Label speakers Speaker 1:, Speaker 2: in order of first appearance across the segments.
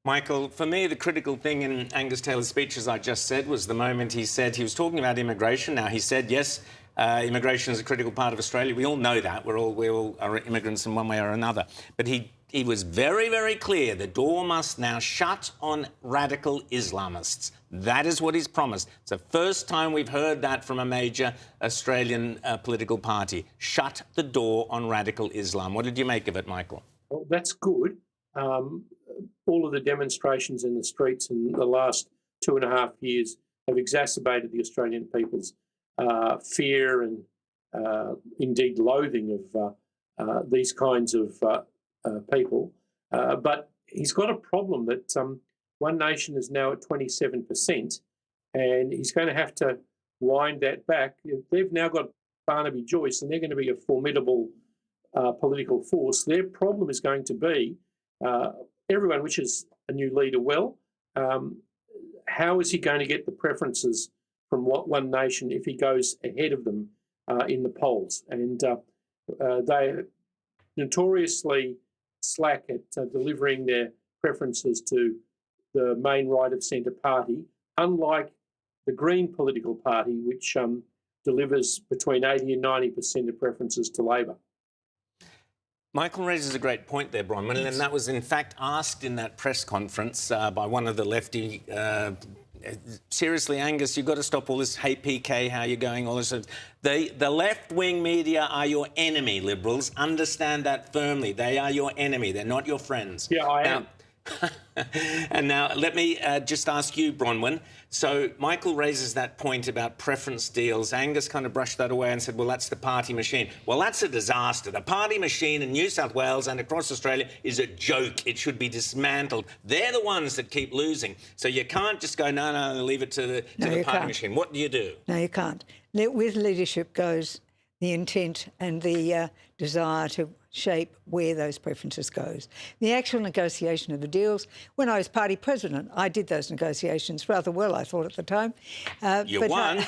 Speaker 1: Michael, for me, the critical thing in Angus Taylor's speech, as I just said, was the moment he said he was talking about immigration. Now, he said, yes, immigration is a critical part of Australia. We all know that. We all are immigrants in one way or another. But he was very, very clear. The door must now shut on radical Islamists. That is what he's promised. It's the first time we've heard that from a major Australian political party. Shut the door on radical Islam. What did you make of it, Michael?
Speaker 2: Well, that's good. All of the demonstrations in the streets in the last 2.5 years have exacerbated the Australian people's fear and indeed loathing of these kinds of people. But he's got a problem that One Nation is now at 27%, and he's going to have to wind that back. They've now got Barnaby Joyce, and they're going to be a formidable political force. Their problem is going to be everyone wishes a new leader well. How is he going to get the preferences from One Nation if he goes ahead of them in the polls? And they're notoriously slack at delivering their preferences to the main right-of-centre party, unlike the Green political party, which delivers between 80 and 90% of preferences to Labor.
Speaker 1: Michael raises a great point there, Bronwyn, and that was in fact asked in that press conference by one of the lefty. Seriously, Angus, you've got to stop all this, hey, PK, how you going, all this. The left-wing media are your enemy, Liberals. Understand that firmly. They are your enemy. They're not your friends.
Speaker 2: Yeah, I am.
Speaker 1: And now let me just ask you, Bronwyn. So Michael raises that point about preference deals. Angus kind of brushed that away and said, well, that's the party machine. Well, that's a disaster. The party machine in New South Wales and across Australia is a joke. It should be dismantled. They're the ones that keep losing. So you can't just go, no, leave it to the party machine. What do you do?
Speaker 3: No, you can't. With leadership goes the intent and the desire to shape where those preferences goes. The actual negotiation of the deals, when I was party president, I did those negotiations rather well, I thought, at the time.
Speaker 1: You won.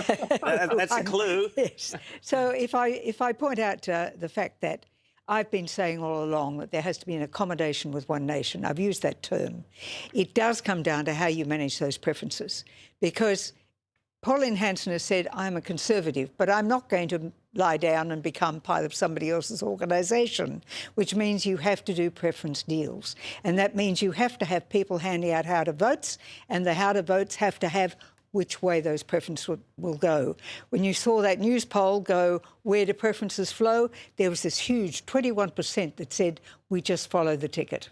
Speaker 1: That's a clue.
Speaker 3: Yes. So if I point out the fact that I've been saying all along that there has to be an accommodation with One Nation, I've used that term, it does come down to how you manage those preferences. Because Pauline Hanson has said, I'm a Conservative, but I'm not going to lie down and become part of somebody else's organisation, which means you have to do preference deals. And that means you have to have people handing out how to votes, and the how to votes have to have which way those preferences will go. When you saw that news poll go, where do preferences flow, there was this huge 21% that said, we just follow the ticket.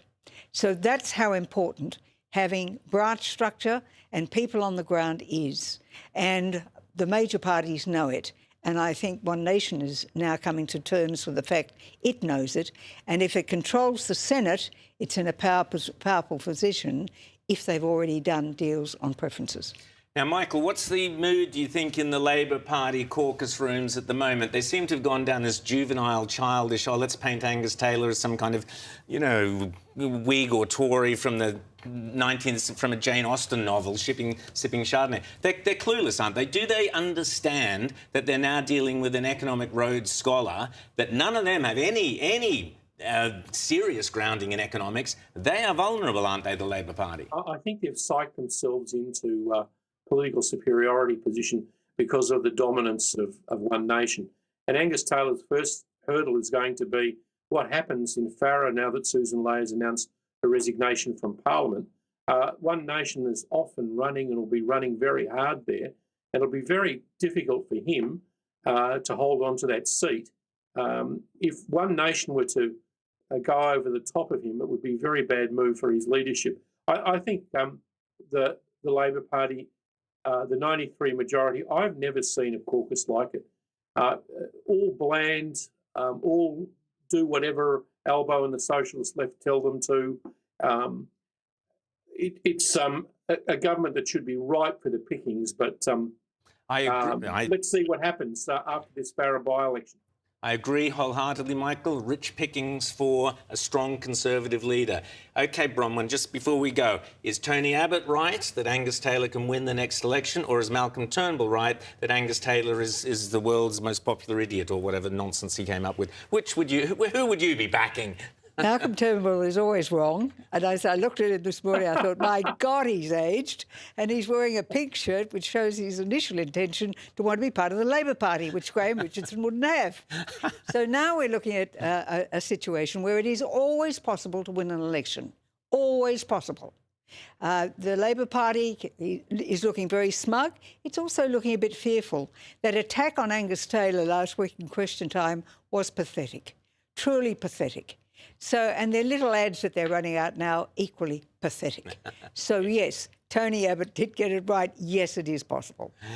Speaker 3: So that's how important having branch structure and people on the ground is. And the major parties know it. And I think One Nation is now coming to terms with the fact it knows it. And if it controls the Senate, it's in a powerful position if they've already done deals on preferences.
Speaker 1: Now, Michael, what's the mood, do you think, in the Labor Party caucus rooms at the moment? They seem to have gone down this juvenile, childish, oh, let's paint Angus Taylor as some kind of, you know, Whig or Tory from the 19th, from a Jane Austen novel, sipping Chardonnay. They're clueless, aren't they? Do they understand that they're now dealing with an economic Rhodes Scholar, that none of them have any serious grounding in economics? They are vulnerable, aren't they, the Labor Party?
Speaker 2: I think they've psyched themselves into political superiority position because of the dominance of One Nation. And Angus Taylor's first hurdle is going to be what happens in Farrer now that Susan Ley has announced her resignation from Parliament. One Nation is often running and will be running very hard there. And it'll be very difficult for him to hold on to that seat. If One Nation were to go over the top of him, it would be a very bad move for his leadership. I think the Labor Party, the 93 majority, I've never seen a caucus like it. All bland, all do whatever Albo and the Socialist left tell them to. It's a government that should be ripe for the pickings, but
Speaker 1: I agree.
Speaker 2: Let's see what happens after this Farrer by-election.
Speaker 1: I agree wholeheartedly, Michael. Rich pickings for a strong Conservative leader. OK, Bronwyn, just before we go, is Tony Abbott right that Angus Taylor can win the next election, or is Malcolm Turnbull right that Angus Taylor is the world's most popular idiot, or whatever nonsense he came up with? Who would you be backing?
Speaker 3: Malcolm Turnbull is always wrong. And I looked at him this morning, I thought, my God, he's aged. And he's wearing a pink shirt, which shows his initial intention to want to be part of the Labor Party, which Graham Richardson wouldn't have. So now we're looking at a situation where it is always possible to win an election. Always possible. The Labor Party is looking very smug. It's also looking a bit fearful. That attack on Angus Taylor last week in Question Time was pathetic, truly pathetic. So, and their little ads that they're running out now, equally pathetic. So, yes, Tony Abbott did get it right. Yes, it is possible.